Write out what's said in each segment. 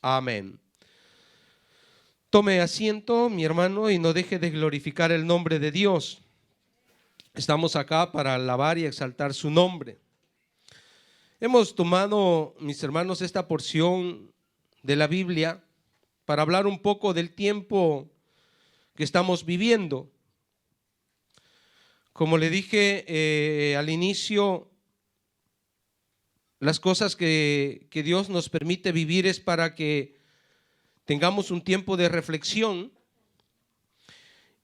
Amén. Tome asiento, mi hermano, y no deje de glorificar el nombre de Dios. Estamos acá para alabar y exaltar su nombre. Hemos tomado, mis hermanos, esta porción de la Biblia para hablar un poco del tiempo que estamos viviendo. Como le dije al inicio, las cosas que Dios nos permite vivir es para que tengamos un tiempo de reflexión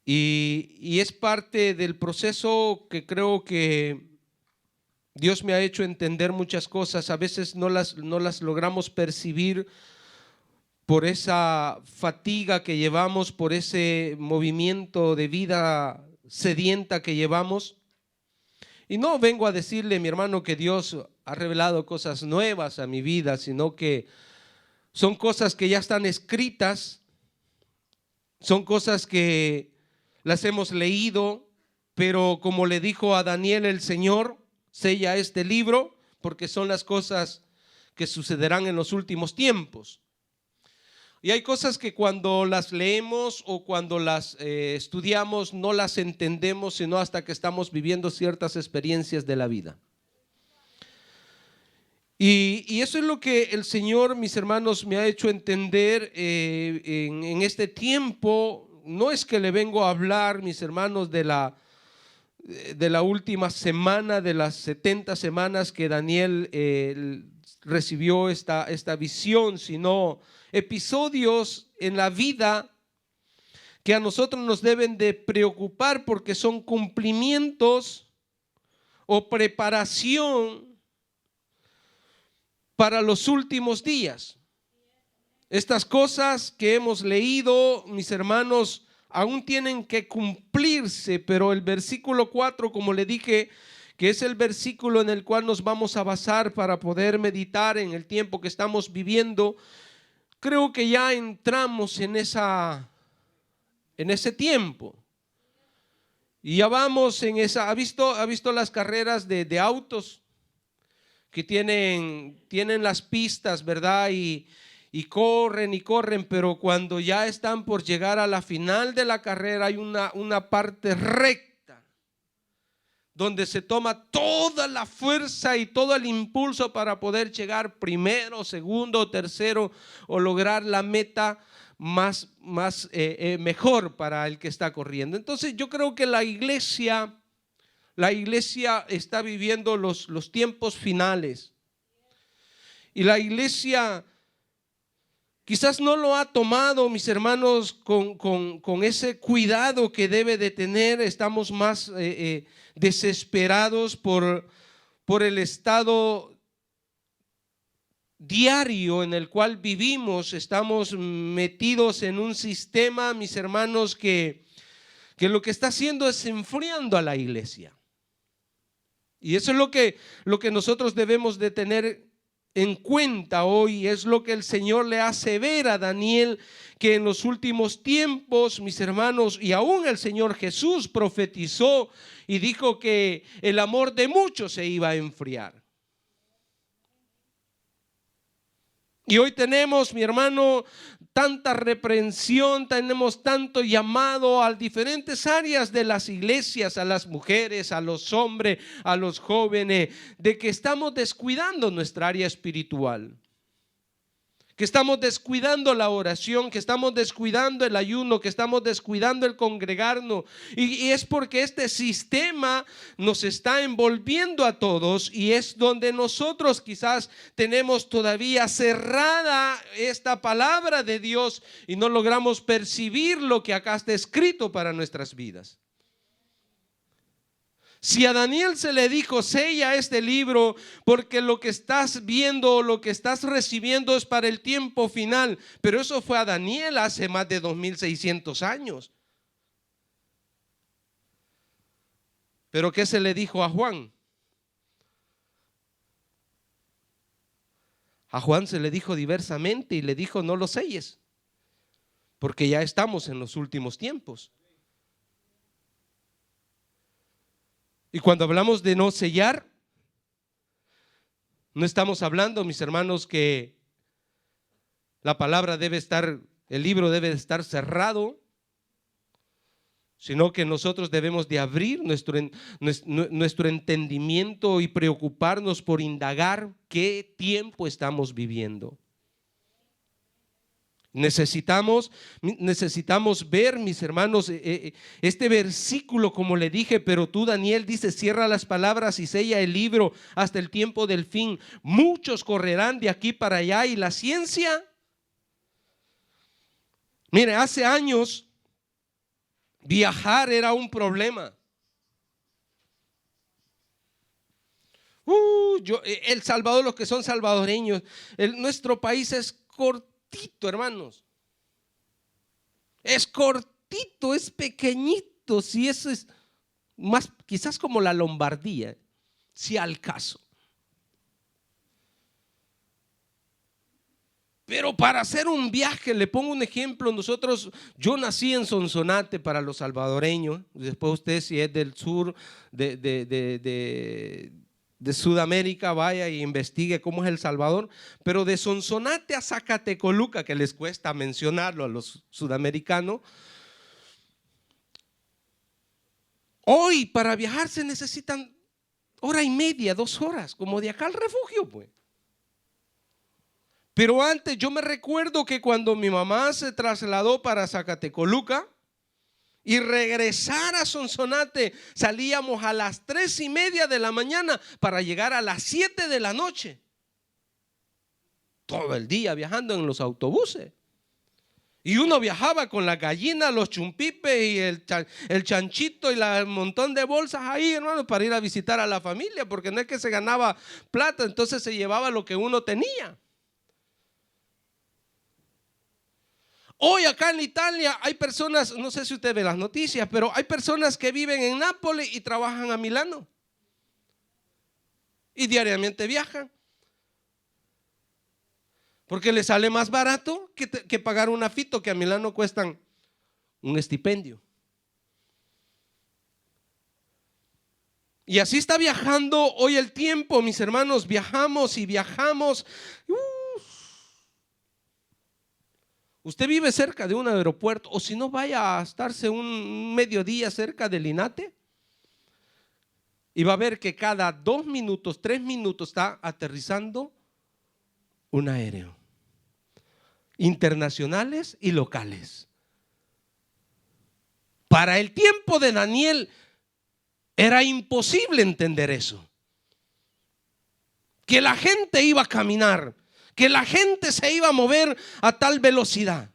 y es parte del proceso que creo que Dios me ha hecho entender muchas cosas. A veces no las logramos percibir por esa fatiga que llevamos, por ese movimiento de vida sedienta que llevamos. Y no vengo a decirle, mi hermano, que Dios ha revelado cosas nuevas a mi vida, sino que son cosas que ya están escritas, son cosas que las hemos leído, pero como le dijo a Daniel el Señor, sella este libro porque son las cosas que sucederán en los últimos tiempos. Y hay cosas que cuando las leemos o cuando las estudiamos no las entendemos sino hasta que estamos viviendo ciertas experiencias de la vida. Y eso es lo que el Señor, mis hermanos, me ha hecho entender en este tiempo. No es que le vengo a hablar, mis hermanos, de la última semana, de las 70 semanas que Daniel recibió esta visión, sino episodios en la vida que a nosotros nos deben de preocupar porque son cumplimientos o preparación para los últimos días. Estas cosas que hemos leído, mis hermanos, aún tienen que cumplirse, pero el versículo 4, como le dije, que es el versículo en el cual nos vamos a basar para poder meditar en el tiempo que estamos viviendo, creo que ya entramos en ese tiempo. Y ya vamos en esa. ¿Ha visto las carreras de autos que tienen las pistas, verdad? Y corren, pero cuando ya están por llegar a la final de la carrera hay una parte recta donde se toma toda la fuerza y todo el impulso para poder llegar primero, segundo, tercero o lograr la meta mejor para el que está corriendo. Entonces yo creo que la iglesia está viviendo los tiempos finales y la iglesia quizás no lo ha tomado, mis hermanos, con ese cuidado que debe de tener. Estamos más desesperados por el estado diario en el cual vivimos. Estamos metidos en un sistema, mis hermanos, que lo que está haciendo es enfriando a la iglesia. Y eso es lo que nosotros debemos de tener en cuenta hoy. Es lo que el Señor le hace ver a Daniel, que en los últimos tiempos, mis hermanos, y aún el Señor Jesús profetizó y dijo que el amor de muchos se iba a enfriar. Y hoy tenemos, mi hermano, tanta reprensión, tenemos tanto llamado a diferentes áreas de las iglesias, a las mujeres, a los hombres, a los jóvenes, de que estamos descuidando nuestra área espiritual, que estamos descuidando la oración, que estamos descuidando el ayuno, que estamos descuidando el congregarnos. Y es porque este sistema nos está envolviendo a todos y es donde nosotros quizás tenemos todavía cerrada esta palabra de Dios y no logramos percibir lo que acá está escrito para nuestras vidas. Si a Daniel se le dijo, sella este libro porque lo que estás viendo, lo que estás recibiendo es para el tiempo final, pero eso fue a Daniel hace más de 2600 años. Pero ¿qué se le dijo a Juan? A Juan se le dijo diversamente y le dijo, no lo selles, porque ya estamos en los últimos tiempos. Y cuando hablamos de no sellar, no estamos hablando, mis hermanos, que La palabra debe estar, el libro debe estar cerrado, sino que nosotros debemos de abrir nuestro entendimiento y preocuparnos por indagar qué tiempo estamos viviendo. Necesitamos ver, mis hermanos, este versículo, como le dije, pero tú, Daniel, dice: cierra las palabras y sella el libro hasta el tiempo del fin. Muchos correrán de aquí para allá, y la ciencia, mire, hace años viajar era un problema. El Salvador, los que son salvadoreños, nuestro país es cortito, hermanos. Es cortito, es pequeñito. Si eso es más, quizás como la Lombardía, si al caso. Pero para hacer un viaje, le pongo un ejemplo. Yo nací en Sonsonate, para los salvadoreños. Después usted, si es del sur de Sudamérica, vaya y investigue cómo es El Salvador. Pero de Sonsonate a Zacatecoluca, que les cuesta mencionarlo a los sudamericanos, hoy para viajar se necesitan 1:30, 2 horas, como de acá al refugio, pues. Pero antes, yo me recuerdo que cuando mi mamá se trasladó para Zacatecoluca y regresar a Sonsonate, salíamos a las 3:30 de la mañana para llegar a las 7 de la noche. Todo el día viajando en los autobuses. Y uno viajaba con la gallina, los chumpipes y el chanchito y un montón de bolsas ahí, hermano, para ir a visitar a la familia, porque no es que se ganaba plata, entonces se llevaba lo que uno tenía. Hoy acá en Italia hay personas, no sé si usted ve las noticias, pero hay personas que viven en Nápoles y trabajan a Milano. Y diariamente viajan. Porque les sale más barato que pagar un afito, que a Milano cuestan un estipendio. Y así está viajando hoy el tiempo, mis hermanos. Viajamos y viajamos. Usted vive cerca de un aeropuerto, o si no, vaya a estarse un mediodía cerca del Linate y va a ver que cada 2 minutos, 3 minutos está aterrizando un aéreo, internacionales y locales. Para el tiempo de Daniel era imposible entender eso, que la gente iba a caminar, que la gente se iba a mover a tal velocidad.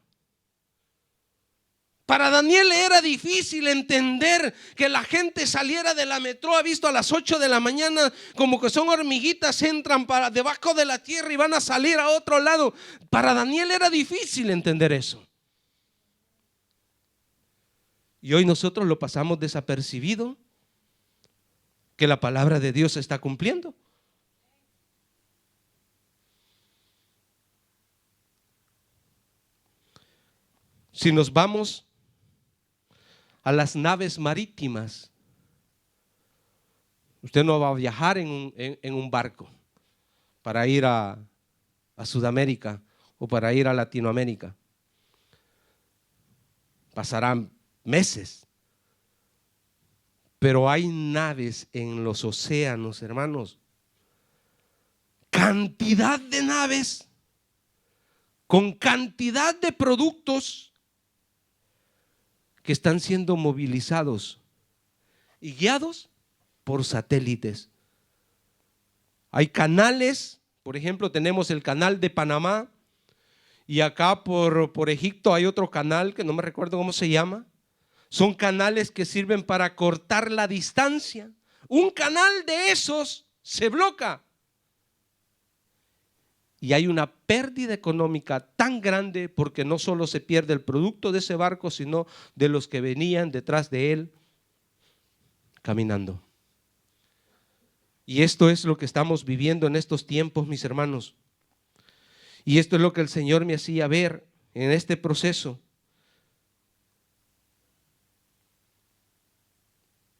Para Daniel era difícil entender que la gente saliera de la metro. Ha visto a las 8 de la mañana como que son hormiguitas, entran para debajo de la tierra y van a salir a otro lado. Para Daniel era difícil entender eso. Y hoy nosotros lo pasamos desapercibido, que la palabra de Dios se está cumpliendo. Si nos vamos a las naves marítimas, usted no va a viajar en un barco para ir a Sudamérica o para ir a Latinoamérica. Pasarán meses. Pero hay naves en los océanos, hermanos. Cantidad de naves con cantidad de productos que están siendo movilizados y guiados por satélites. Hay canales, por ejemplo, tenemos el canal de Panamá, y acá por Egipto hay otro canal que no me recuerdo cómo se llama. Son canales que sirven para cortar la distancia. Un canal de esos se bloca y hay una pérdida económica tan grande, porque no solo se pierde el producto de ese barco, sino de los que venían detrás de él caminando. Y esto es lo que estamos viviendo en estos tiempos, mis hermanos. Y esto es lo que el Señor me hacía ver en este proceso.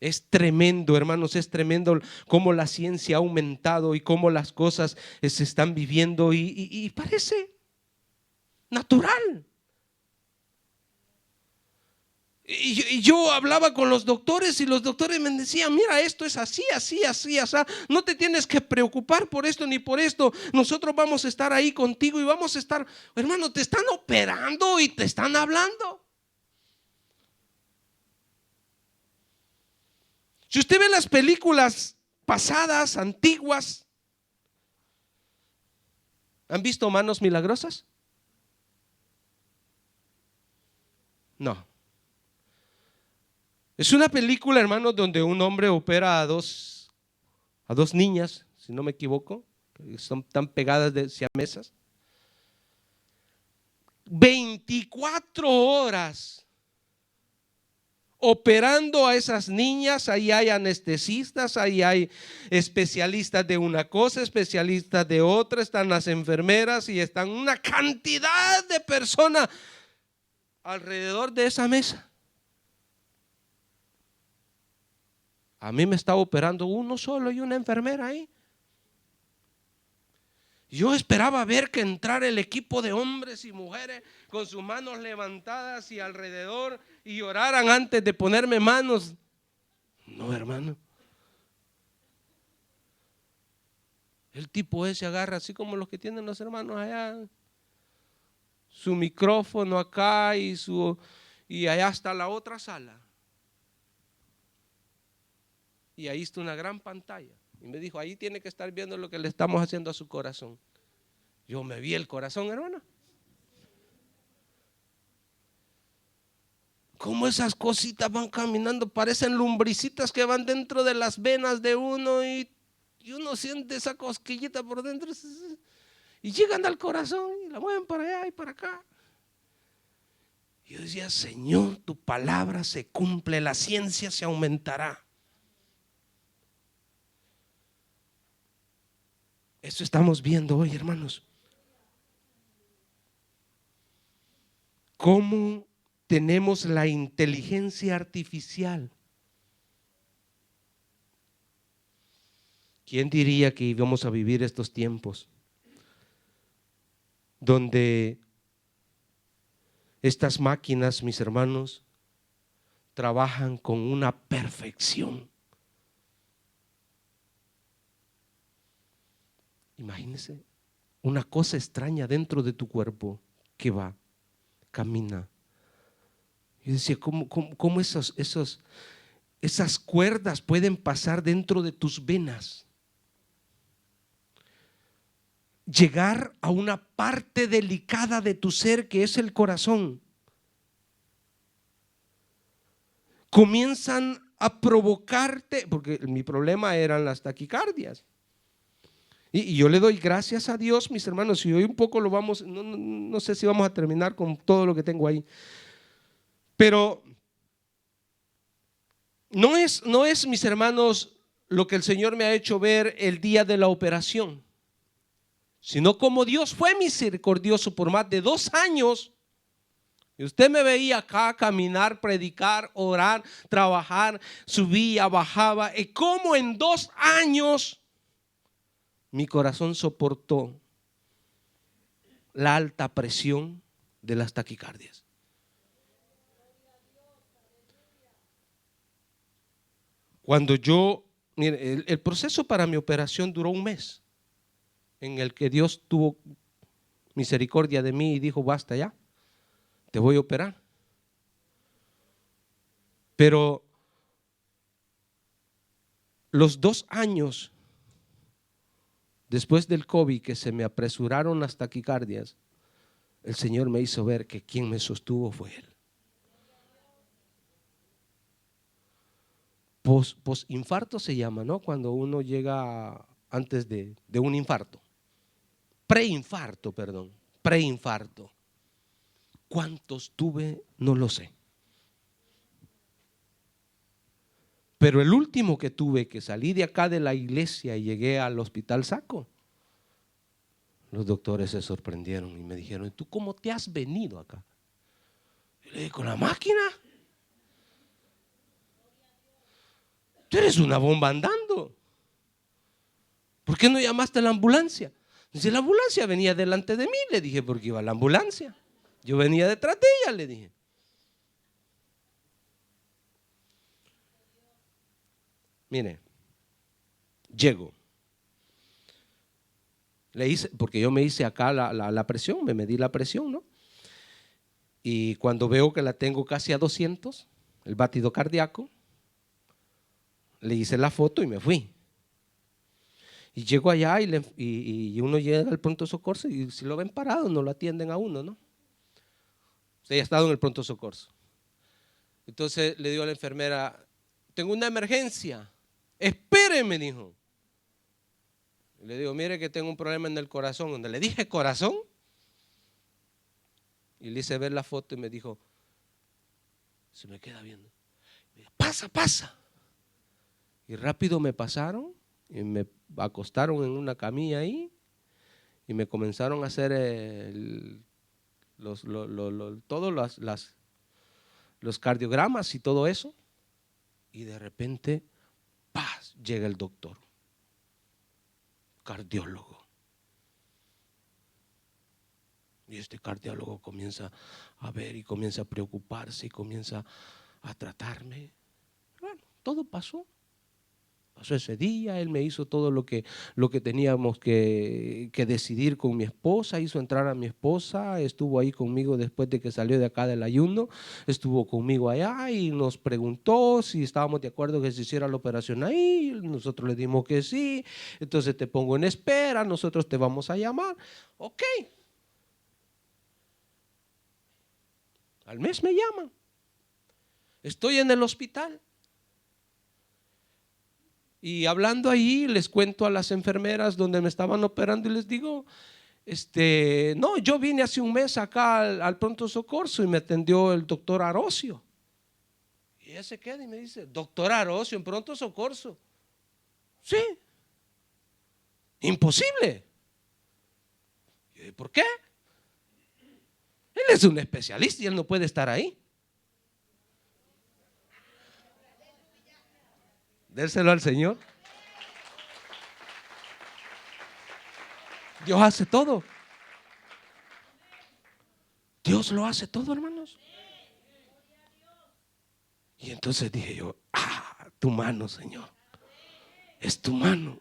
Es tremendo, hermanos, es tremendo cómo la ciencia ha aumentado y cómo las cosas se están viviendo, y parece natural. Y yo hablaba con los doctores y los doctores me decían, mira, esto es así, así, así, así. No te tienes que preocupar por esto ni por esto. Nosotros vamos a estar ahí contigo y vamos a estar, hermano, te están operando y te están hablando. Si usted ve las películas pasadas, antiguas, ¿han visto Manos Milagrosas? No. Es una película, hermano, donde un hombre opera a dos niñas, si no me equivoco, que son tan pegadas de siamesas. 24 horas operando a esas niñas. Ahí hay anestesistas, ahí hay especialistas de una cosa, especialistas de otra, están las enfermeras y están una cantidad de personas alrededor de esa mesa. A mí me estaba operando uno solo y una enfermera ahí. Yo esperaba ver que entrara el equipo de hombres y mujeres con sus manos levantadas y alrededor y oraran antes de ponerme manos. No, hermano. El tipo ese agarra así como los que tienen los hermanos allá, su micrófono acá y allá está la otra sala. Y ahí está una gran pantalla. Y me dijo, ahí tiene que estar viendo lo que le estamos haciendo a su corazón. Yo me vi el corazón, hermano. Cómo esas cositas van caminando, parecen lumbricitas que van dentro de las venas de uno y uno siente esa cosquillita por dentro y llegan al corazón y la mueven para allá y para acá. Yo decía, Señor, tu palabra se cumple, la ciencia se aumentará. Eso estamos viendo hoy, hermanos. ¿Cómo tenemos la inteligencia artificial? ¿Quién diría que íbamos a vivir estos tiempos donde estas máquinas, mis hermanos, trabajan con una perfección? Imagínense una cosa extraña dentro de tu cuerpo que va, camina. Yo decía, ¿cómo esas cuerdas pueden pasar dentro de tus venas? Llegar a una parte delicada de tu ser que es el corazón. Comienzan a provocarte, porque mi problema eran las taquicardias. Y yo le doy gracias a Dios, mis hermanos, y hoy un poco lo vamos, no sé si vamos a terminar con todo lo que tengo ahí. Pero no es, mis hermanos, lo que el Señor me ha hecho ver el día de la operación, sino como Dios fue misericordioso por más de 2 años. Y usted me veía acá caminar, predicar, orar, trabajar, subía, bajaba, y como en 2 años mi corazón soportó la alta presión de las taquicardias. Cuando mire, el proceso para mi operación duró 1 mes, en el que Dios tuvo misericordia de mí y dijo, basta ya, te voy a operar. Pero los 2 años después del COVID, que se me apresuraron las taquicardias, el Señor me hizo ver que quien me sostuvo fue Él. Posinfarto se llama, ¿no? Cuando uno llega antes de un infarto. Preinfarto. ¿Cuántos tuve? No lo sé. Pero el último que tuve, que salí de acá de la iglesia y llegué al hospital Saco, los doctores se sorprendieron y me dijeron, ¿tú cómo te has venido acá? Y le dije, ¿con la máquina? Tú eres una bomba andando. ¿Por qué no llamaste a la ambulancia? Dice, la ambulancia venía delante de mí, le dije, porque iba la ambulancia. Yo venía detrás de ella, le dije. Mire, llego. Le hice, porque yo me hice acá la presión, me medí la presión, ¿no? Y cuando veo que la tengo casi a 200, el batido cardíaco, le hice la foto y me fui. Y llego allá y uno llega al pronto socorro y si lo ven parado no lo atienden a uno, ¿no? Usted ya ha estado en el pronto socorro. Entonces le digo a la enfermera, tengo una emergencia, espéreme, dijo. Le digo, mire que tengo un problema en el corazón. Donde le dije corazón, y le hice ver la foto y me dijo, se me queda viendo, me dijo, pasa, pasa. Y rápido me pasaron y me acostaron en una camilla ahí y me comenzaron a hacer todos los cardiogramas y todo eso. Y de repente, ¡paz!, llega el doctor, cardiólogo. Y este cardiólogo comienza a ver y comienza a preocuparse y comienza a tratarme. Bueno, todo pasó. Pasó ese día, él me hizo todo lo que teníamos que decidir con mi esposa, hizo entrar a mi esposa, estuvo ahí conmigo después de que salió de acá del ayuno, estuvo conmigo allá y nos preguntó si estábamos de acuerdo que se hiciera la operación ahí, nosotros le dimos que sí, entonces te pongo en espera, nosotros te vamos a llamar, ok. Al mes me llaman, estoy en el hospital. Y hablando ahí, les cuento a las enfermeras donde me estaban operando y les digo, no, yo vine hace un mes acá al pronto socorro y me atendió el doctor Arocio. Y ella se queda y me dice, doctor Arocio en pronto socorro. Sí, imposible. Y, ¿por qué? Él es un especialista y él no puede estar ahí. Dérselo al Señor. Dios hace todo. Dios lo hace todo, hermanos. Y entonces dije yo, tu mano, Señor, es tu mano.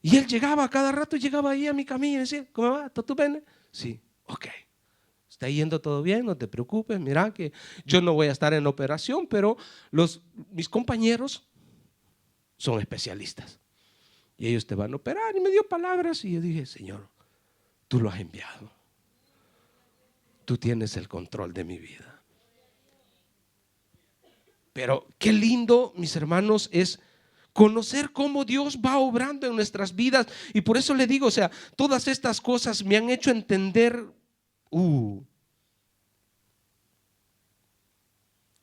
Y él llegaba, cada rato llegaba ahí a mi camilla y decía, ¿cómo va? ¿Tú vienes? Sí, ok. Está yendo todo bien, no te preocupes, mira que yo no voy a estar en operación, pero mis compañeros son especialistas. Y ellos te van a operar. Y me dio palabras y yo dije, Señor, tú lo has enviado. Tú tienes el control de mi vida. Pero qué lindo, mis hermanos, es conocer cómo Dios va obrando en nuestras vidas. Y por eso le digo, o sea, todas estas cosas me han hecho entender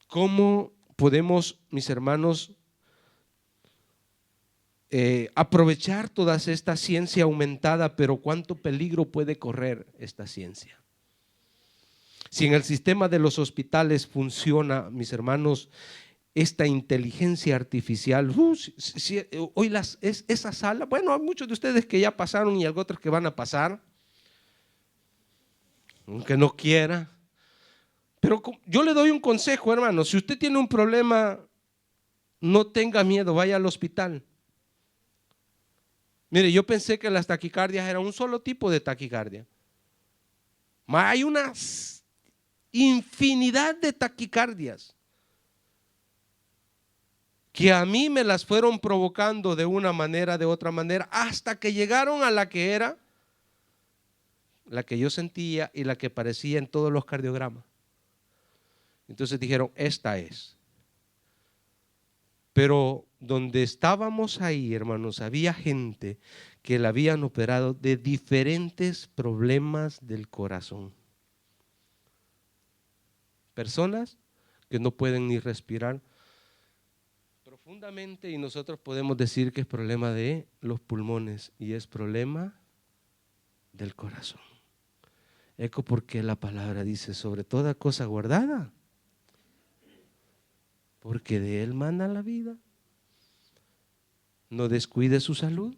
cómo podemos, mis hermanos, aprovechar toda esta ciencia aumentada, pero cuánto peligro puede correr esta ciencia. Si en el sistema de los hospitales funciona, mis hermanos, esta inteligencia artificial, hoy esa sala, bueno, hay muchos de ustedes que ya pasaron y hay otros que van a pasar, aunque no quiera. Pero yo le doy un consejo, hermano, si usted tiene un problema, no tenga miedo, vaya al hospital. Mire, yo pensé que las taquicardias eran un solo tipo de taquicardia. Hay una infinidad de taquicardias que a mí me las fueron provocando de una manera, de otra manera, hasta que llegaron a la que era, la que yo sentía y la que parecía en todos los cardiogramas. Entonces dijeron, esta es. Pero donde estábamos ahí, hermanos, había gente que la habían operado de diferentes problemas del corazón. Personas que no pueden ni respirar profundamente y nosotros podemos decir que es problema de los pulmones y es problema del corazón. Eco porque la palabra dice sobre toda cosa guardada, porque de él mana la vida. No descuide su salud.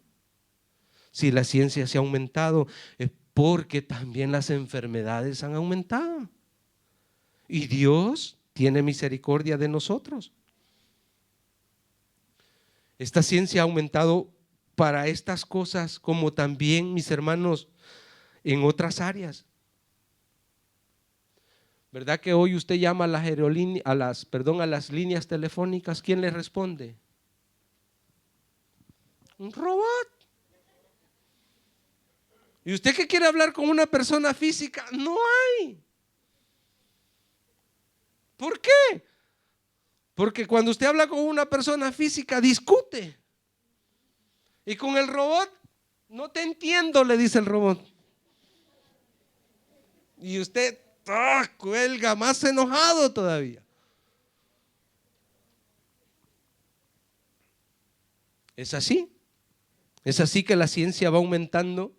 Si la ciencia se ha aumentado, es porque también las enfermedades han aumentado. Y Dios tiene misericordia de nosotros. Esta ciencia ha aumentado para estas cosas, como también, mis hermanos, en otras áreas. ¿Verdad que hoy usted llama a las líneas telefónicas? ¿Quién le responde? Un robot. ¿Y usted que quiere hablar con una persona física? No hay. ¿Por qué? Porque cuando usted habla con una persona física, discute. Y con el robot, no te entiendo, le dice el robot. Y usted cuelga más enojado todavía. Es así. Es así que la ciencia va aumentando.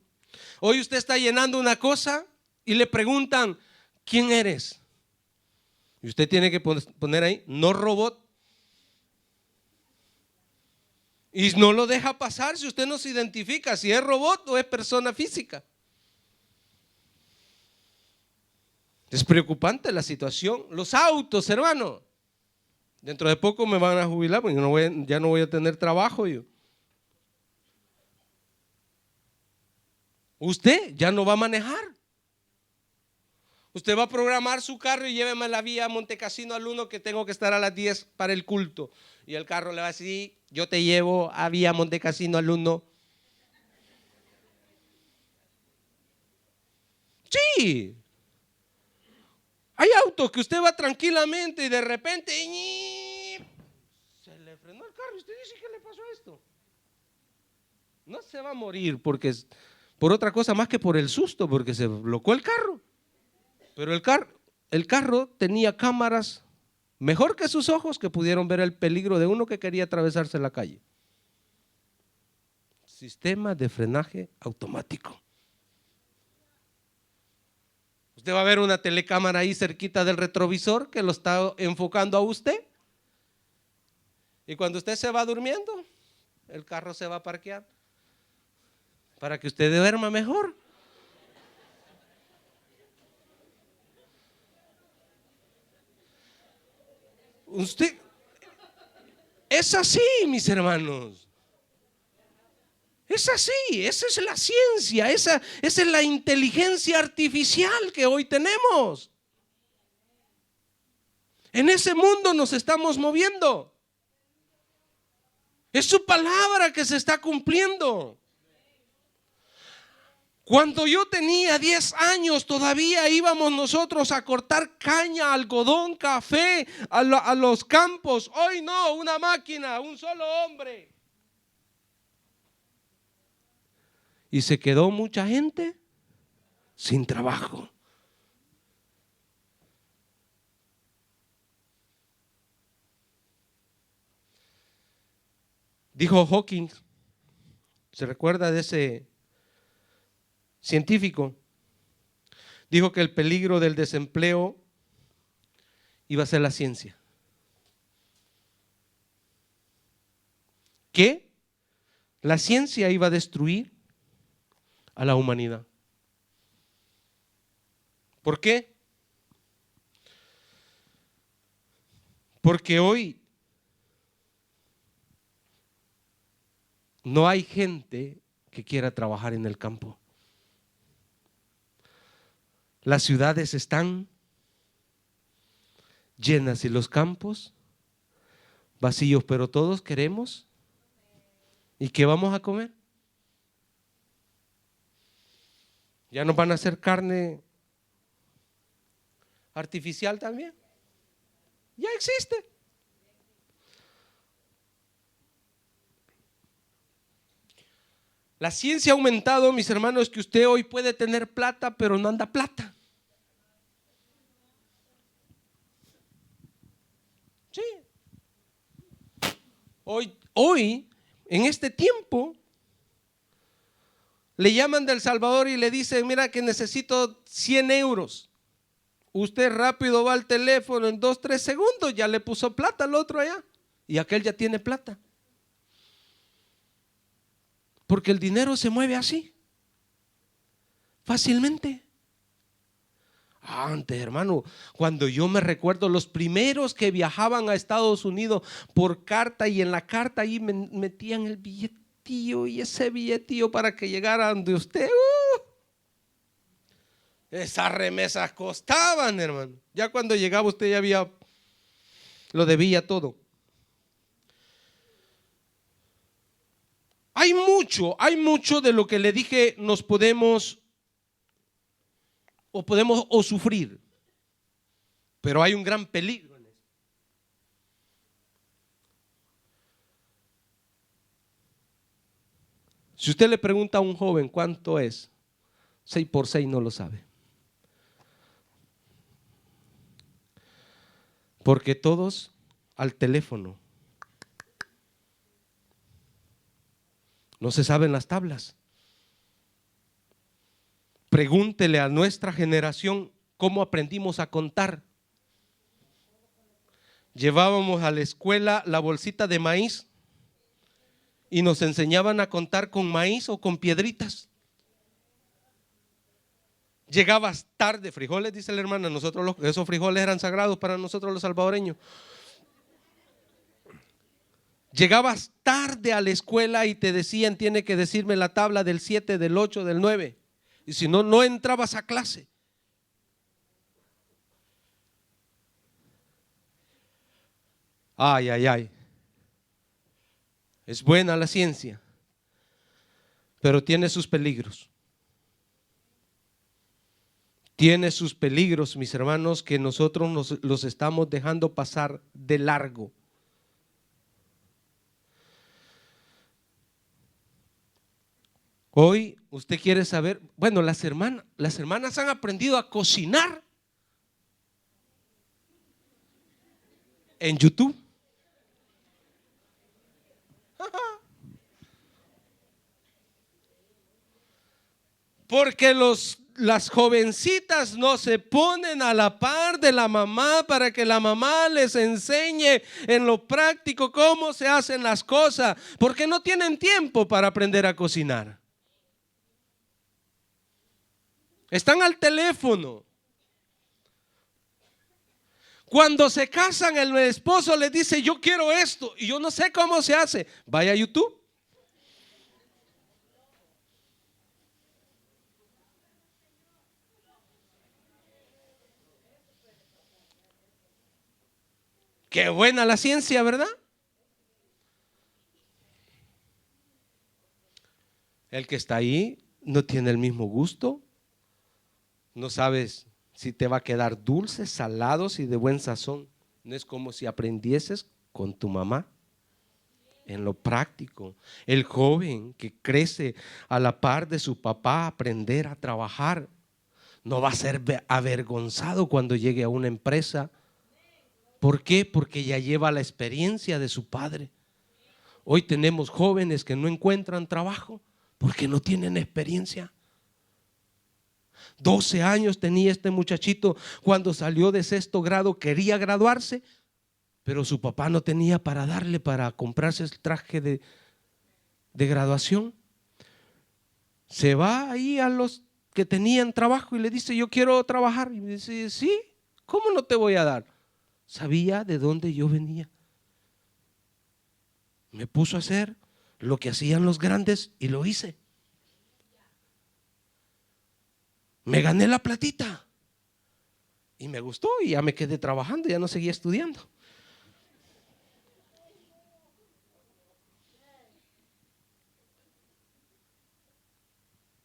Hoy usted está llenando una cosa y le preguntan, ¿quién eres? Y usted tiene que poner ahí, no robot. Y no lo deja pasar si usted no se identifica si es robot o es persona física. Es preocupante la situación. Los autos, hermano. Dentro de poco me van a jubilar porque ya no voy a tener trabajo yo. Usted ya no va a manejar. Usted va a programar su carro y lléveme a la vía Montecassino al 1 que tengo que estar a las 10 para el culto. Y el carro le va a decir, yo te llevo a vía Montecassino al 1. Sí. Hay autos que usted va tranquilamente y de repente se le frenó el carro y usted dice, ¿qué le pasó a esto? No se va a morir porque por otra cosa más que por el susto, porque se bloqueó el carro. Pero el carro tenía cámaras mejor que sus ojos que pudieron ver el peligro de uno que quería atravesarse la calle. Sistema de frenaje automático. Usted va a ver una telecámara ahí cerquita del retrovisor que lo está enfocando a usted. Y cuando usted se va durmiendo, el carro se va a parquear para que usted duerma mejor. Usted es así, mis hermanos. Es así, esa es la ciencia, esa es la inteligencia artificial que hoy tenemos. En ese mundo nos estamos moviendo. Es su palabra que se está cumpliendo. Cuando yo tenía 10 años todavía íbamos nosotros a cortar caña, algodón, café a los campos. Hoy no, una máquina, un solo hombre. Y se quedó mucha gente sin trabajo. Dijo Hawking, ¿se recuerda de ese científico? Dijo que el peligro del desempleo iba a ser la ciencia. Que la ciencia iba a destruir a la humanidad. ¿Por qué? Porque hoy no hay gente que quiera trabajar en el campo. Las ciudades están llenas y los campos vacíos, pero todos queremos. ¿Y qué vamos a comer? ¿Ya nos van a hacer carne artificial también? Ya existe. La ciencia ha aumentado, mis hermanos, que usted hoy puede tener plata, pero no anda plata. Sí. Hoy, en este tiempo, le llaman de El Salvador y le dicen, mira que necesito 100 euros. Usted rápido va al teléfono, en 2, 3 segundos ya le puso plata al otro allá. Y aquel ya tiene plata. Porque el dinero se mueve así, fácilmente. Antes, hermano, cuando yo me recuerdo los primeros que viajaban a Estados Unidos por carta, y en la carta ahí metían el billetillo, y ese billetillo para que llegara donde usted, esas remesas costaban, hermano. Ya cuando llegaba usted ya lo debía todo. Hay mucho de lo que le dije nos podemos sufrir, pero hay un gran peligro en eso. Si usted le pregunta a un joven cuánto es, 6 por 6 no lo sabe. Porque todos al teléfono. No se saben las tablas. Pregúntele a nuestra generación cómo aprendimos a contar. Llevábamos a la escuela la bolsita de maíz y nos enseñaban a contar con maíz o con piedritas. Llegabas tarde, frijoles, dice la hermana, esos frijoles eran sagrados para nosotros los salvadoreños. Llegabas tarde a la escuela y te decían, tiene que decirme la tabla del 7, del 8, del 9. Y si no, no entrabas a clase. Ay, ay, ay. Es buena la ciencia, pero tiene sus peligros. Tiene sus peligros, mis hermanos, que nosotros los estamos dejando pasar de largo. Hoy usted quiere saber, bueno, las hermanas han aprendido a cocinar en YouTube. Porque las jovencitas no se ponen a la par de la mamá para que la mamá les enseñe en lo práctico cómo se hacen las cosas, porque no tienen tiempo para aprender a cocinar. Están al teléfono. Cuando se casan, el esposo les dice, yo quiero esto y yo no sé cómo se hace. Vaya a YouTube. Qué buena la ciencia, ¿verdad? El que está ahí no tiene el mismo gusto. No sabes si te va a quedar dulce, salado, si de buen sazón. No es como si aprendieses con tu mamá en lo práctico. El joven que crece a la par de su papá, aprender a trabajar, no va a ser avergonzado cuando llegue a una empresa. ¿Por qué? Porque ya lleva la experiencia de su padre. Hoy tenemos jóvenes que no encuentran trabajo porque no tienen experiencia. 12 años tenía este muchachito cuando salió de 6º grado, quería graduarse, pero su papá no tenía para darle para comprarse el traje de graduación. Se va ahí a los que tenían trabajo y le dice, yo quiero trabajar. Y me dice, sí, ¿cómo no te voy a dar? Sabía de dónde yo venía. Me puso a hacer lo que hacían los grandes y lo hice. Me gané la platita y me gustó y ya me quedé trabajando, ya no seguía estudiando.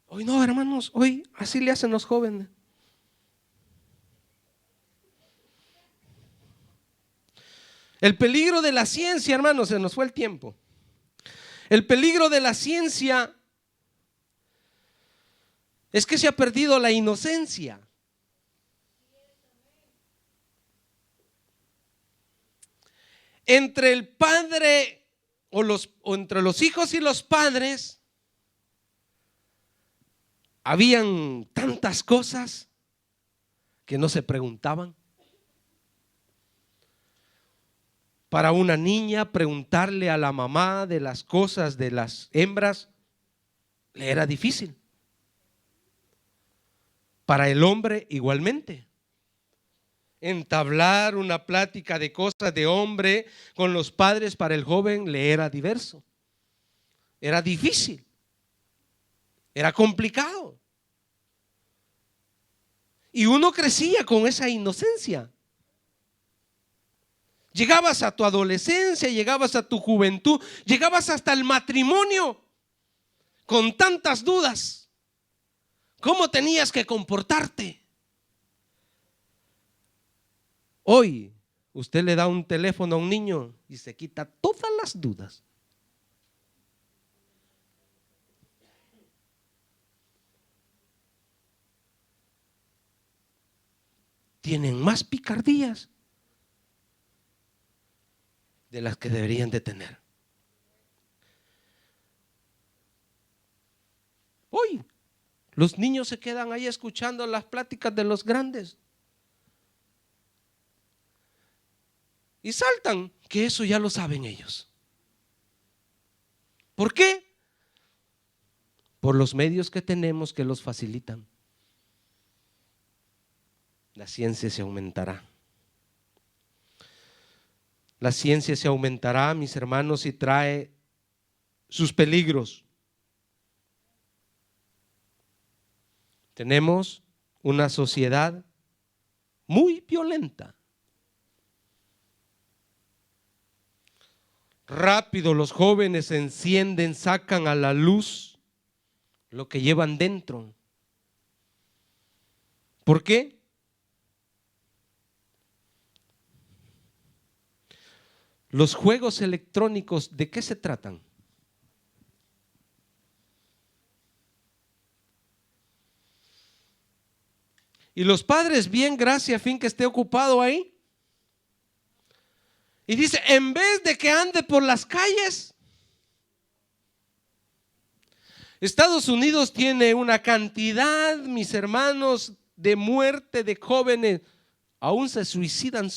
Hoy no, hermanos, hoy así le hacen los jóvenes. El peligro de la ciencia, hermanos, se nos fue el tiempo. El peligro de la ciencia es que se ha perdido la inocencia. Entre el padre o entre los hijos y los padres habían tantas cosas que no se preguntaban. Para una niña preguntarle a la mamá de las cosas de las hembras le era difícil. Para el hombre igualmente. Entablar una plática de cosas de hombre con los padres para el joven le era diverso. Era difícil. Era complicado. Y uno crecía con esa inocencia. Llegabas a tu adolescencia, llegabas a tu juventud, llegabas hasta el matrimonio con tantas dudas. ¿Cómo tenías que comportarte? Hoy usted le da un teléfono a un niño y se quita todas las dudas. Tienen más picardías de las que deberían de tener. Hoy los niños se quedan ahí escuchando las pláticas de los grandes y saltan, que eso ya lo saben ellos. ¿Por qué? Por los medios que tenemos que los facilitan. La ciencia se aumentará. La ciencia se aumentará, mis hermanos, y trae sus peligros. Tenemos una sociedad muy violenta. Rápido los jóvenes se encienden, sacan a la luz lo que llevan dentro. ¿Por qué? Los juegos electrónicos, ¿de qué se tratan? Y los padres, bien, gracias, a fin que esté ocupado ahí. Y dice, en vez de que ande por las calles, Estados Unidos tiene una cantidad, mis hermanos, de muerte de jóvenes, aún se suicidan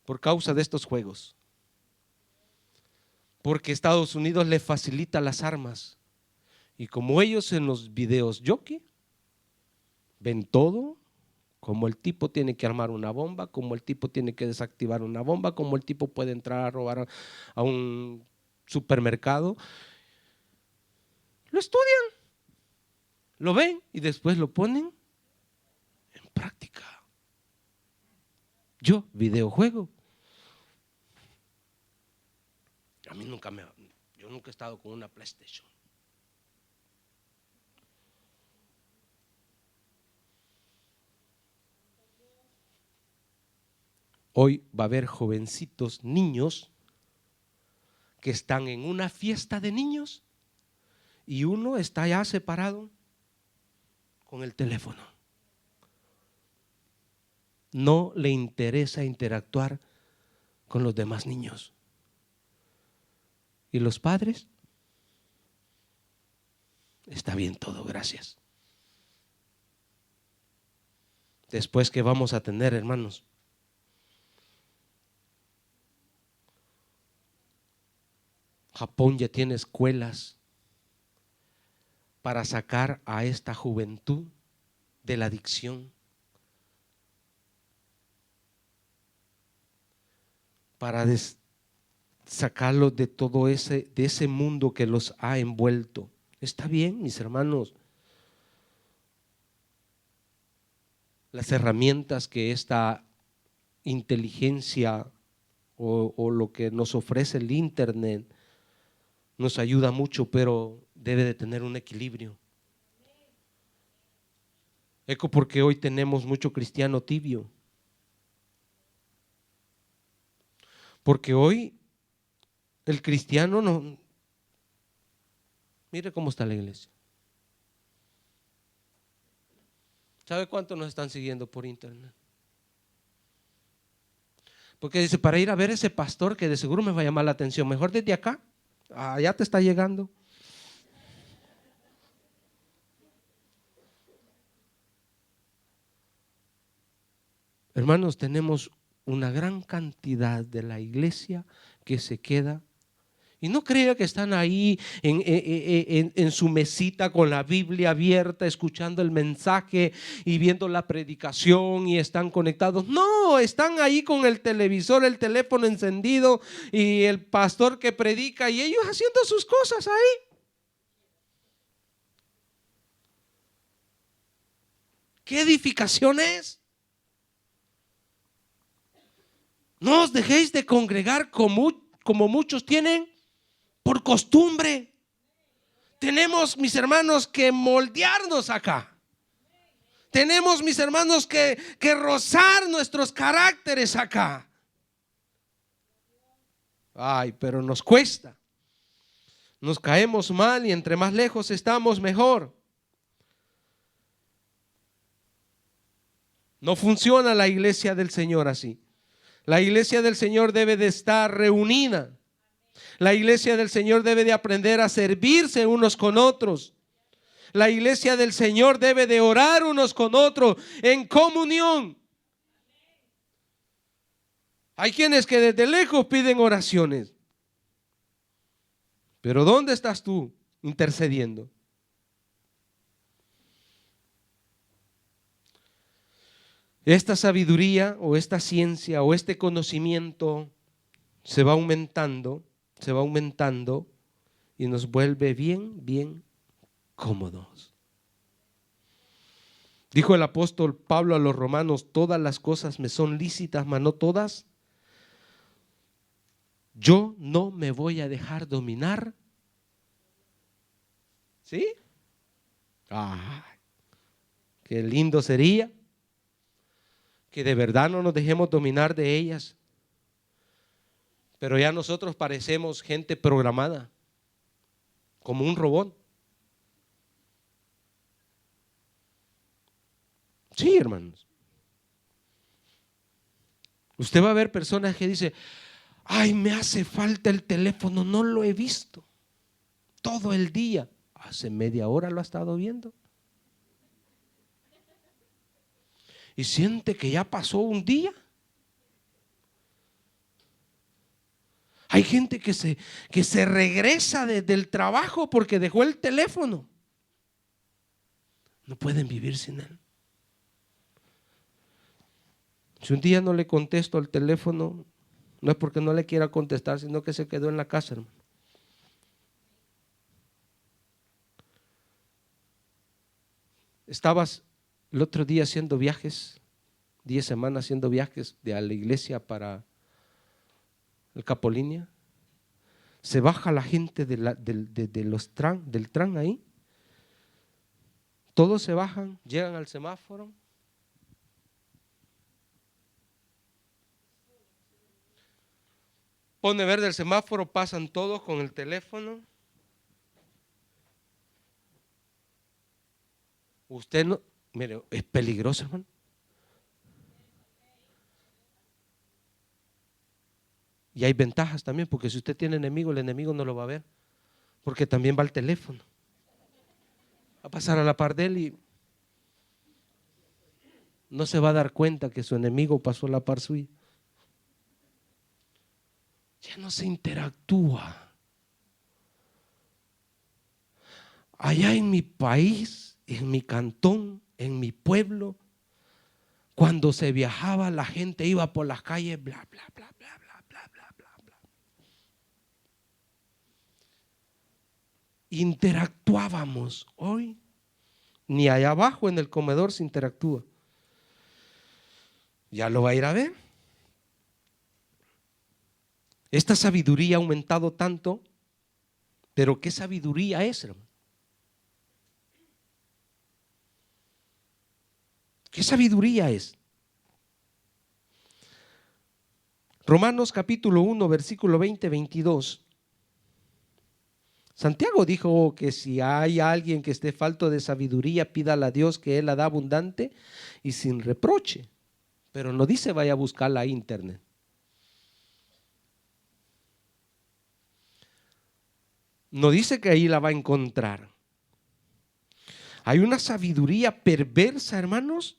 por causa de estos juegos. Porque Estados Unidos le facilita las armas. Y como ellos en los videos jockey ven todo, como el tipo tiene que armar una bomba, como el tipo tiene que desactivar una bomba, como el tipo puede entrar a robar a un supermercado, lo estudian, lo ven y después lo ponen en práctica. Yo, videojuego. A mí yo nunca he estado con una PlayStation. Hoy va a haber jovencitos, niños, que están en una fiesta de niños y uno está ya separado con el teléfono. No le interesa interactuar con los demás niños. ¿Y los padres? Está bien todo, gracias. Después, ¿qué vamos a tener, hermanos? Japón ya tiene escuelas para sacar a esta juventud de la adicción, para sacarlos de todo de ese mundo que los ha envuelto. Está bien, mis hermanos. Las herramientas que esta inteligencia o lo que nos ofrece el internet nos ayuda mucho, pero debe de tener un equilibrio. Eco, porque hoy tenemos mucho cristiano tibio. Porque hoy el cristiano no. Mire cómo está la iglesia. ¿Sabe cuántos nos están siguiendo por internet? Porque dice, para ir a ver ese pastor que de seguro me va a llamar la atención, mejor desde acá, allá te está llegando. Hermanos, tenemos una gran cantidad de la iglesia que se queda Y no crea que están ahí en su mesita con la Biblia abierta, escuchando el mensaje y viendo la predicación y están conectados. No, están ahí con el televisor, el teléfono encendido y el pastor que predica y ellos haciendo sus cosas ahí. ¿Qué edificación es? No os dejéis de congregar como muchos tienen por costumbre. Tenemos, mis hermanos, que moldearnos acá. Tenemos, mis hermanos, que rozar nuestros caracteres acá. Ay, pero nos cuesta. Nos caemos mal y entre más lejos estamos, mejor. No funciona la iglesia del Señor así. La iglesia del Señor debe de estar reunida. La iglesia del Señor debe de aprender a servirse unos con otros. La iglesia del Señor debe de orar unos con otros en comunión. Hay quienes que desde lejos piden oraciones. Pero ¿dónde estás tú intercediendo? Esta sabiduría o esta ciencia o este conocimiento se va aumentando y nos vuelve bien cómodos. Dijo el apóstol Pablo a los romanos: todas las cosas me son lícitas, mas no todas. Yo no me voy a dejar dominar. ¿Sí? Ay, qué lindo sería que de verdad no nos dejemos dominar de ellas. Pero ya nosotros parecemos gente programada, como un robot. Sí, hermanos. Usted va a ver personas que dicen: ay, me hace falta el teléfono, no lo he visto todo el día. Hace media hora lo ha estado viendo. Y siente que ya pasó un día. Hay gente que se regresa del trabajo porque dejó el teléfono. No pueden vivir sin él. Si un día no le contesto al teléfono, no es porque no le quiera contestar, sino que se quedó en la casa, hermano. Estabas el otro día haciendo viajes, 10 semanas haciendo viajes de a la iglesia para el Capolínea. Se baja la gente del tran ahí. Todos se bajan, llegan al semáforo. Pone verde el semáforo, pasan todos con el teléfono. Usted no, mire, es peligroso, hermano. Y hay ventajas también, porque si usted tiene enemigo, el enemigo no lo va a ver, porque también va al teléfono. Va a pasar a la par de él y no se va a dar cuenta que su enemigo pasó a la par suya. Ya no se interactúa. Allá en mi país, en mi cantón, en mi pueblo, cuando se viajaba, la gente iba por las calles, bla, bla, bla, bla, bla, bla, bla, bla, bla. Interactuábamos. Hoy, ni allá abajo en el comedor se interactúa. Ya lo va a ir a ver. Esta sabiduría ha aumentado tanto, pero ¿qué sabiduría es, hermano? ¿Qué sabiduría es? Romanos capítulo 1, versículo 20-22. Santiago dijo que si hay alguien que esté falto de sabiduría, pídala a Dios, que Él la da abundante y sin reproche. Pero no dice vaya a buscarla a internet. No dice que ahí la va a encontrar. Hay una sabiduría perversa, hermanos,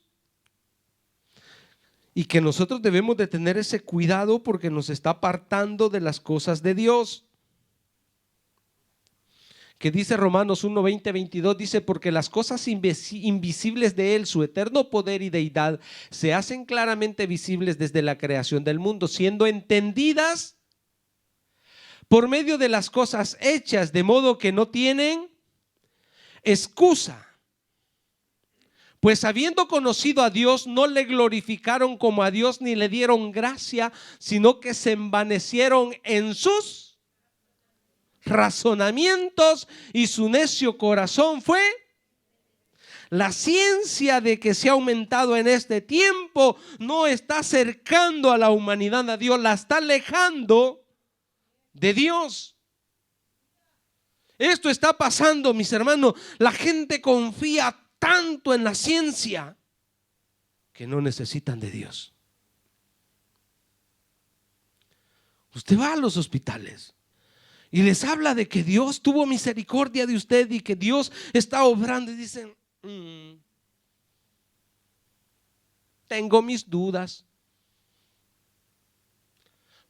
y que nosotros debemos de tener ese cuidado porque nos está apartando de las cosas de Dios. que dice Romanos 1, 20, 22, dice: porque las cosas invisibles de Él, su eterno poder y deidad, se hacen claramente visibles desde la creación del mundo, siendo entendidas por medio de las cosas hechas, de modo que no tienen excusa. Pues habiendo conocido a Dios, no le glorificaron como a Dios ni le dieron gracia, sino que se envanecieron en sus razonamientos y su necio corazón fue. La ciencia de que se ha aumentado en este tiempo no está acercando a la humanidad a Dios, la está alejando de Dios. Esto está pasando, mis hermanos. La gente confía tanto en la ciencia que no necesitan de Dios. Usted va a los hospitales y les habla de que Dios tuvo misericordia de usted y que Dios está obrando, y dicen: tengo mis dudas.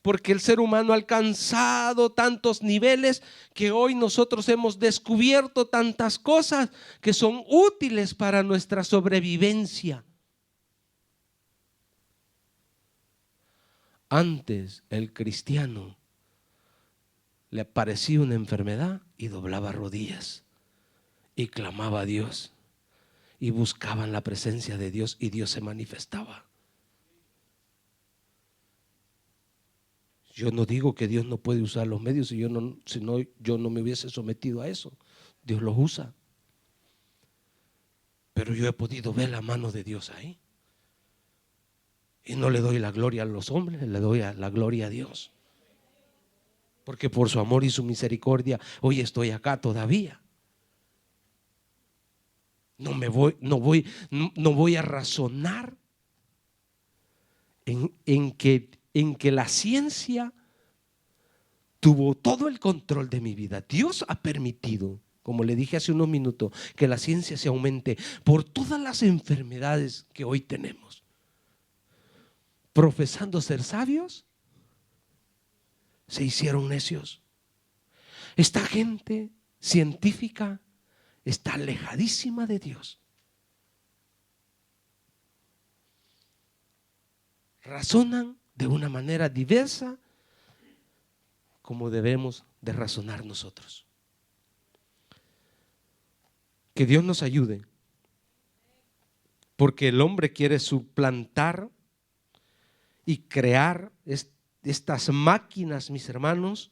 Porque el ser humano ha alcanzado tantos niveles que hoy nosotros hemos descubierto tantas cosas que son útiles para nuestra sobrevivencia. Antes el cristiano le aparecía una enfermedad y doblaba rodillas y clamaba a Dios y buscaban la presencia de Dios y Dios se manifestaba. Yo no digo que Dios no puede usar los medios, si no, yo no me hubiese sometido a eso. Dios los usa. Pero yo he podido ver la mano de Dios ahí. Y no le doy la gloria a los hombres, le doy la gloria a Dios. Porque por su amor y su misericordia hoy estoy acá todavía. No voy a razonar en que la ciencia tuvo todo el control de mi vida. Dios ha permitido, como le dije hace unos minutos, que la ciencia se aumente por todas las enfermedades que hoy tenemos. Profesando ser sabios, se hicieron necios. Esta gente científica está alejadísima de Dios. Razonan de una manera diversa como debemos de razonar nosotros. Que Dios nos ayude, porque el hombre quiere suplantar y crear estas máquinas, mis hermanos,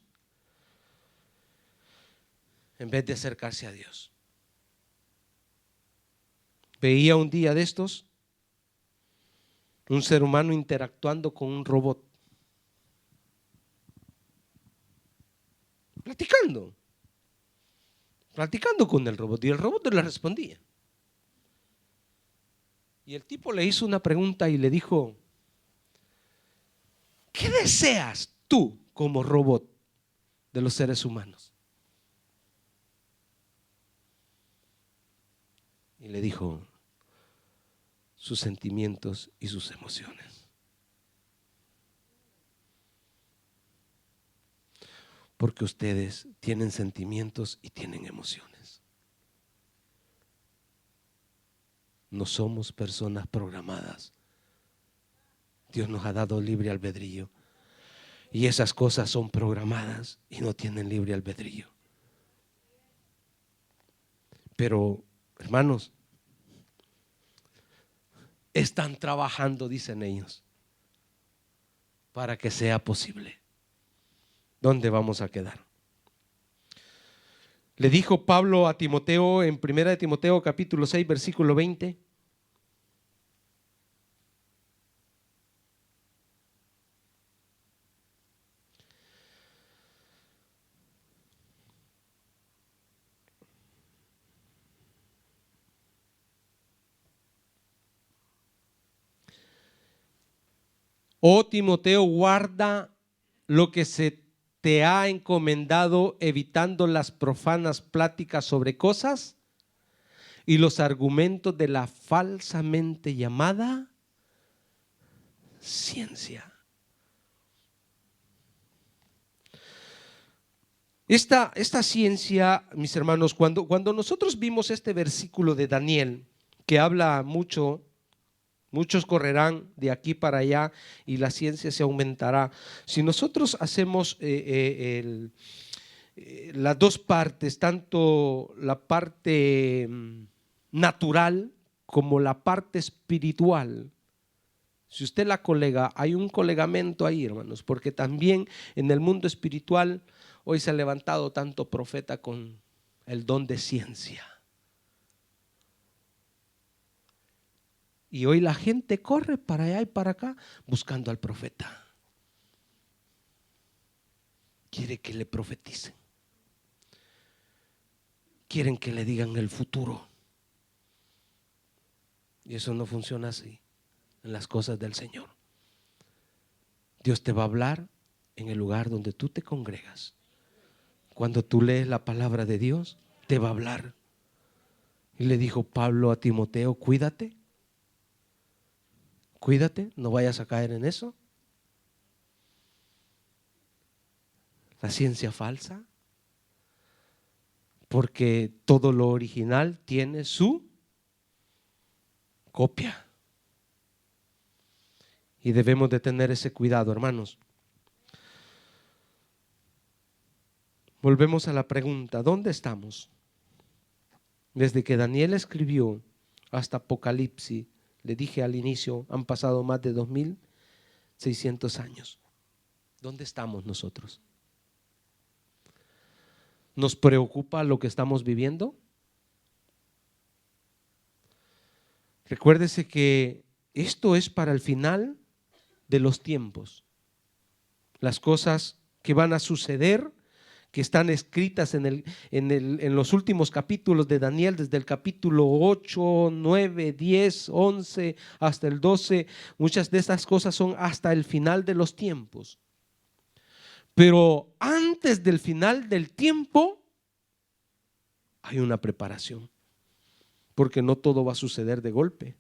en vez de acercarse a Dios. Veía un día de estos un ser humano interactuando con un robot, platicando con el robot, y el robot le respondía. Y el tipo le hizo una pregunta y le dijo: ¿qué deseas tú como robot de los seres humanos? Y le dijo: sus sentimientos y sus emociones. Porque ustedes tienen sentimientos y tienen emociones. No somos personas programadas. Dios nos ha dado libre albedrío. Y esas cosas son programadas y no tienen libre albedrío. Pero, hermanos, están trabajando, dicen ellos, para que sea posible. ¿Dónde vamos a quedar? Le dijo Pablo a Timoteo en 1 Timoteo capítulo 6 versículo 20: oh Timoteo, guarda lo que se te ha encomendado, evitando las profanas pláticas sobre cosas y los argumentos de la falsamente llamada ciencia. Esta ciencia, mis hermanos, cuando nosotros vimos este versículo de Daniel, que habla mucho, muchos correrán de aquí para allá y la ciencia se aumentará. Si nosotros hacemos las dos partes, tanto la parte natural como la parte espiritual, si usted la colega, hay un colegamento ahí, hermanos, porque también en el mundo espiritual hoy se ha levantado tanto profeta con el don de ciencia. Y hoy la gente corre para allá y para acá buscando al profeta. Quiere que le profeticen. Quieren que le digan el futuro. Y eso no funciona así en las cosas del Señor. Dios te va a hablar en el lugar donde tú te congregas. Cuando tú lees la palabra de Dios, te va a hablar. Y le dijo Pablo a Timoteo, cuídate. Cuídate, no vayas a caer en eso. La ciencia falsa. Porque todo lo original tiene su copia. Y debemos de tener ese cuidado, hermanos. Volvemos a la pregunta, ¿dónde estamos? Desde que Daniel escribió hasta Apocalipsis, le dije al inicio, han pasado más de 2600 años. ¿Dónde estamos nosotros? ¿Nos preocupa lo que estamos viviendo? Recuérdese que esto es para el final de los tiempos. Las cosas que van a suceder, que están escritas en los últimos capítulos de Daniel, desde el capítulo 8, 9, 10, 11 hasta el 12, muchas de estas cosas son hasta el final de los tiempos. Pero antes del final del tiempo hay una preparación, porque no todo va a suceder de golpe.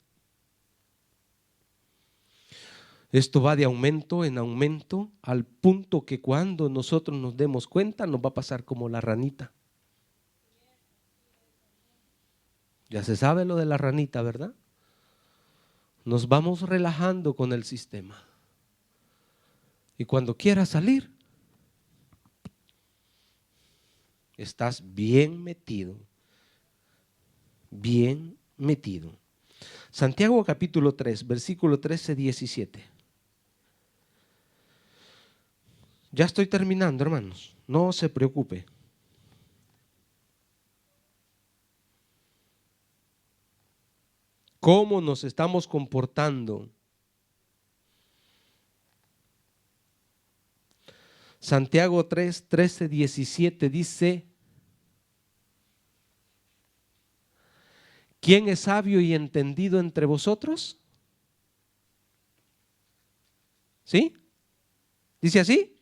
Esto va de aumento en aumento al punto que cuando nosotros nos demos cuenta nos va a pasar como la ranita. Ya se sabe lo de la ranita, ¿verdad? Nos vamos relajando con el sistema. Y cuando quieras salir, estás bien metido. Bien metido. Santiago capítulo 3, versículo 13-17. Ya estoy terminando, hermanos. No se preocupe. ¿Cómo nos estamos comportando? Santiago 3, 13-17 dice: ¿quién es sabio y entendido entre vosotros? ¿Sí? ¿Dice así?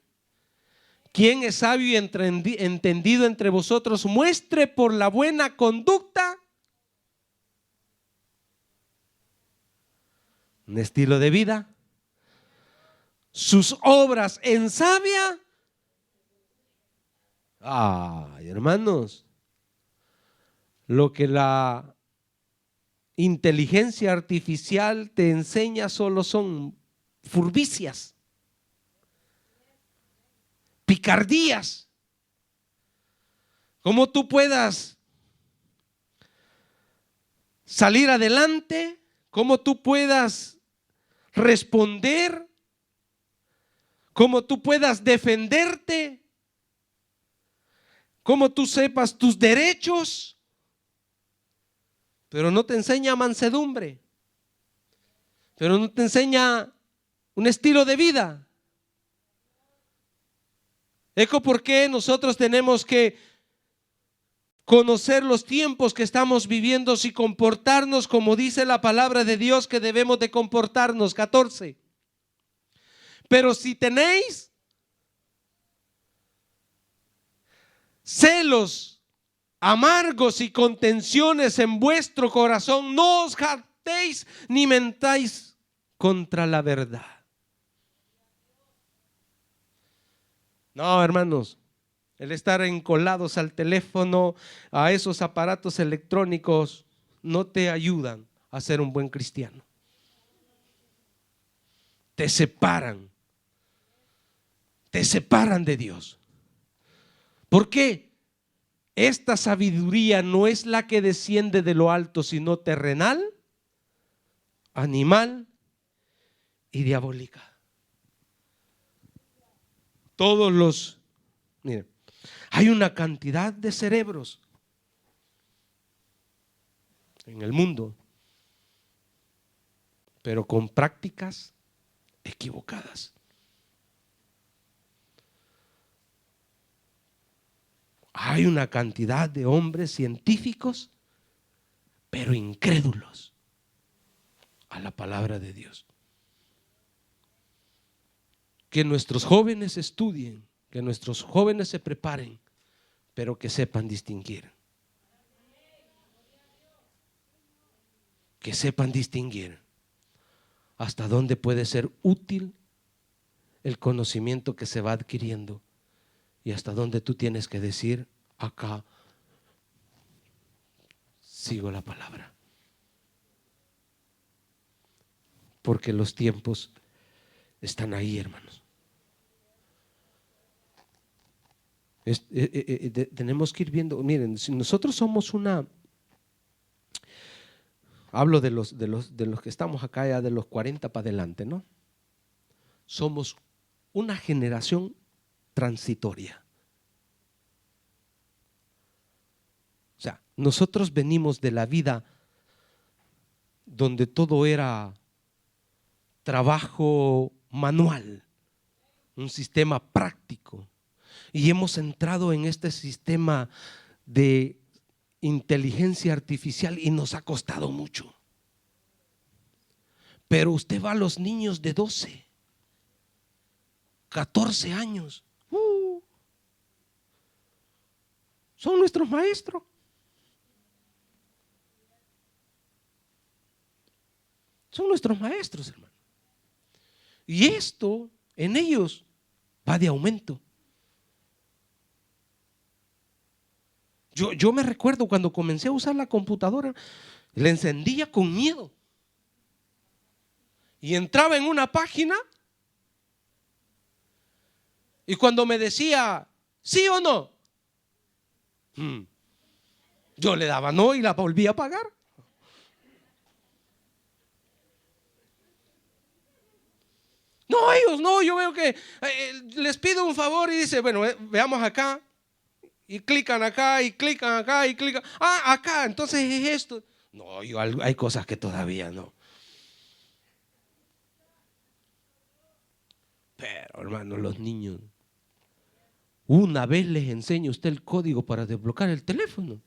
¿Quién es sabio y entendido entre vosotros? Muestre por la buena conducta un estilo de vida, sus obras en sabia. Ay, hermanos, lo que la inteligencia artificial te enseña solo son furvicias, picardías. Cómo tú puedas salir adelante, cómo tú puedas responder, cómo tú puedas defenderte, cómo tú sepas tus derechos, pero no te enseña mansedumbre, pero no te enseña un estilo de vida. Eco, ¿por qué nosotros tenemos que conocer los tiempos que estamos viviendo y comportarnos como dice la palabra de Dios que debemos de comportarnos? 14. Pero si tenéis celos amargos y contenciones en vuestro corazón, no os jactéis ni mentáis contra la verdad. No, hermanos, el estar encolados al teléfono, a esos aparatos electrónicos, no te ayudan a ser un buen cristiano. Te separan de Dios. ¿Por qué? Esta sabiduría no es la que desciende de lo alto, sino terrenal, animal y diabólica. Miren, hay una cantidad de cerebros en el mundo, pero con prácticas equivocadas. Hay una cantidad de hombres científicos, pero incrédulos a la palabra de Dios. Que nuestros jóvenes estudien, que nuestros jóvenes se preparen, pero que sepan distinguir. Que sepan distinguir hasta dónde puede ser útil el conocimiento que se va adquiriendo y hasta dónde tú tienes que decir: acá sigo la palabra. Porque los tiempos están ahí, hermanos. Tenemos que ir viendo. Miren, si nosotros somos hablo de los que estamos acá ya de los 40 para adelante, ¿no? Somos una generación transitoria. O sea, nosotros venimos de la vida donde todo era trabajo manual, un sistema práctico, y hemos entrado en este sistema de inteligencia artificial y nos ha costado mucho. Pero usted va a los niños de 12, 14 años, son nuestros maestros. Son nuestros maestros, hermano. Y esto en ellos va de aumento. Yo me recuerdo cuando comencé a usar la computadora, la encendía con miedo. Y entraba en una página y cuando me decía sí o no, yo le daba no y la volvía a apagar. No, ellos no, yo veo que les pido un favor y dice, bueno, veamos acá. Y clican acá, y clican acá, y clican. Ah, acá, entonces es esto. No, hay cosas que todavía no. Pero, hermano, los niños, una vez les enseña usted el código para desbloquear el teléfono.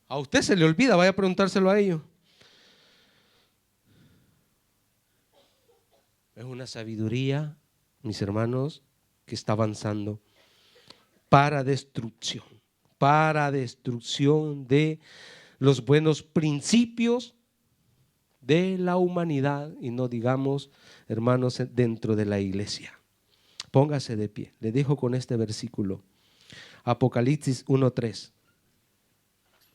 A usted se le olvida, vaya a preguntárselo a ellos. Es una sabiduría, mis hermanos, que está avanzando para destrucción de los buenos principios de la humanidad y no digamos, hermanos, dentro de la iglesia. Póngase de pie. Le dejo con este versículo. Apocalipsis 1:3.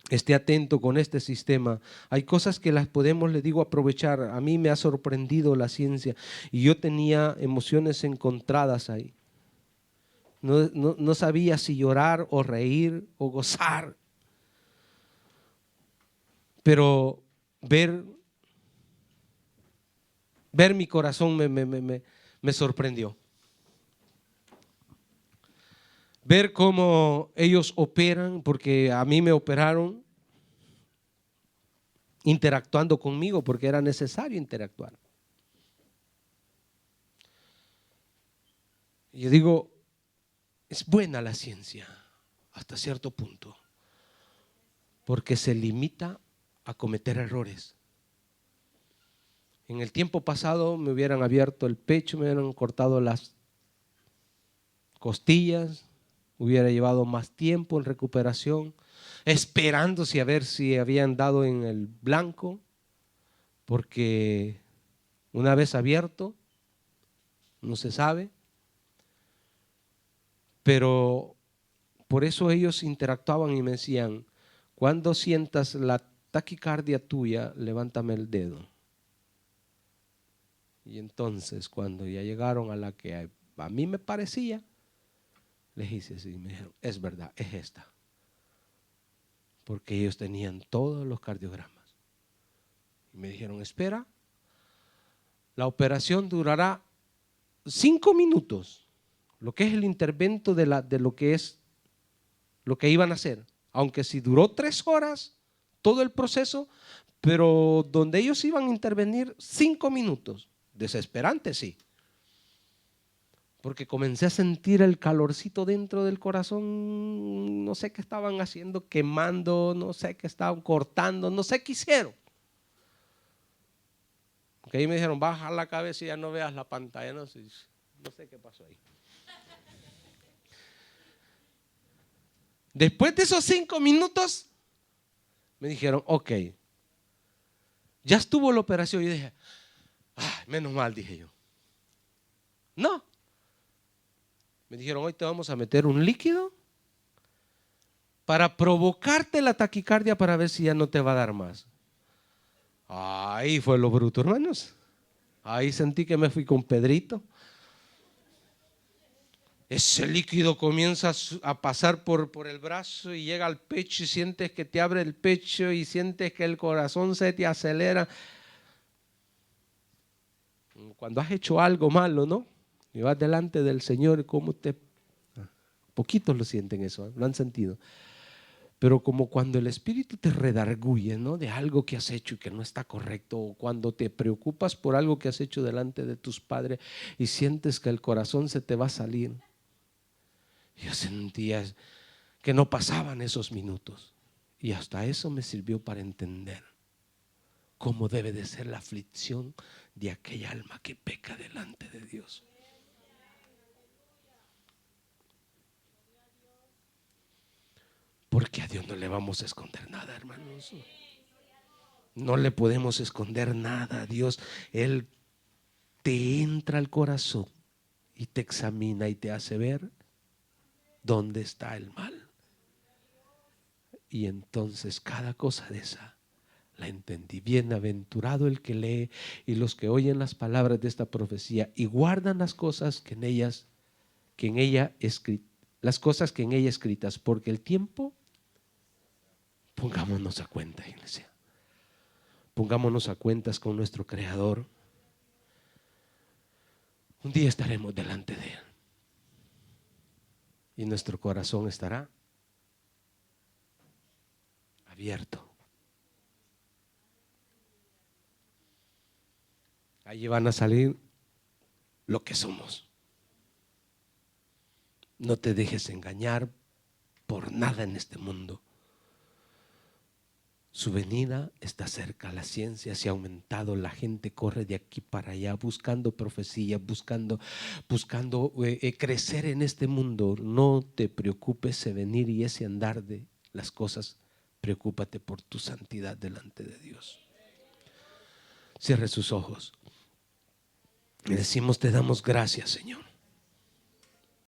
Esté atento con este sistema. Hay cosas que las podemos, le digo, aprovechar. A mí me ha sorprendido la ciencia y yo tenía emociones encontradas ahí. No sabía si llorar o reír o gozar. Pero ver mi corazón me sorprendió. Ver cómo ellos operan, porque a mí me operaron interactuando conmigo, porque era necesario interactuar. Y yo digo, es buena la ciencia hasta cierto punto, porque se limita a cometer errores. En el tiempo pasado me hubieran abierto el pecho, me hubieran cortado las costillas, hubiera llevado más tiempo en recuperación, esperándose a ver si habían dado en el blanco, porque una vez abierto no se sabe. Pero por eso ellos interactuaban y me decían, cuando sientas la taquicardia tuya, levántame el dedo. Y entonces cuando ya llegaron a la que a mí me parecía, les hice así, me dijeron, es verdad, es esta. Porque ellos tenían todos los cardiogramas. Y me dijeron, espera, la operación durará 5 minutos. Lo que es el intervento de lo que es lo que iban a hacer, aunque si duró 3 horas todo el proceso, pero donde ellos iban a intervenir 5 minutos, desesperante sí, porque comencé a sentir el calorcito dentro del corazón, no sé qué estaban haciendo, quemando, no sé qué estaban cortando, no sé qué hicieron. Porque ahí me dijeron, baja la cabeza y ya no veas la pantalla, no sé qué pasó ahí. Después de esos 5 minutos, me dijeron, ok, ya estuvo la operación. Y dije, menos mal, dije yo. No. Me dijeron, hoy te vamos a meter un líquido para provocarte la taquicardia para ver si ya no te va a dar más. Ahí fue lo bruto, hermanos. Ahí sentí que me fui con Pedrito. Ese líquido comienza a pasar por el brazo y llega al pecho y sientes que te abre el pecho y sientes que el corazón se te acelera. Cuando has hecho algo malo, ¿no? Y vas delante del Señor, ¿cómo te...? Poquitos lo sienten eso, ¿eh? Lo han sentido. Pero como cuando el Espíritu te redarguye, ¿no? De algo que has hecho y que no está correcto, o cuando te preocupas por algo que has hecho delante de tus padres y sientes que el corazón se te va a salir. Yo sentía que no pasaban esos minutos y hasta eso me sirvió para entender cómo debe de ser la aflicción de aquella alma que peca delante de Dios. Porque a Dios no le vamos a esconder nada, hermanos. No le podemos esconder nada a Dios. Él te entra al corazón y te examina y te hace ver dónde está el mal. Y entonces cada cosa de esa la entendí. Bienaventurado el que lee y los que oyen las palabras de esta profecía y guardan las cosas que en ella las cosas que en ella escritas, porque el tiempo, pongámonos a cuenta, iglesia. Pongámonos a cuentas con nuestro Creador. Un día estaremos delante de Él y nuestro corazón estará abierto. Allí van a salir lo que somos. No te dejes engañar por nada en este mundo. Su venida está cerca, la ciencia se ha aumentado, la gente corre de aquí para allá buscando profecía, buscando crecer en este mundo. No te preocupes ese venir y ese andar de las cosas, preocúpate por tu santidad delante de Dios. Cierre sus ojos. Le decimos, te damos gracias, Señor.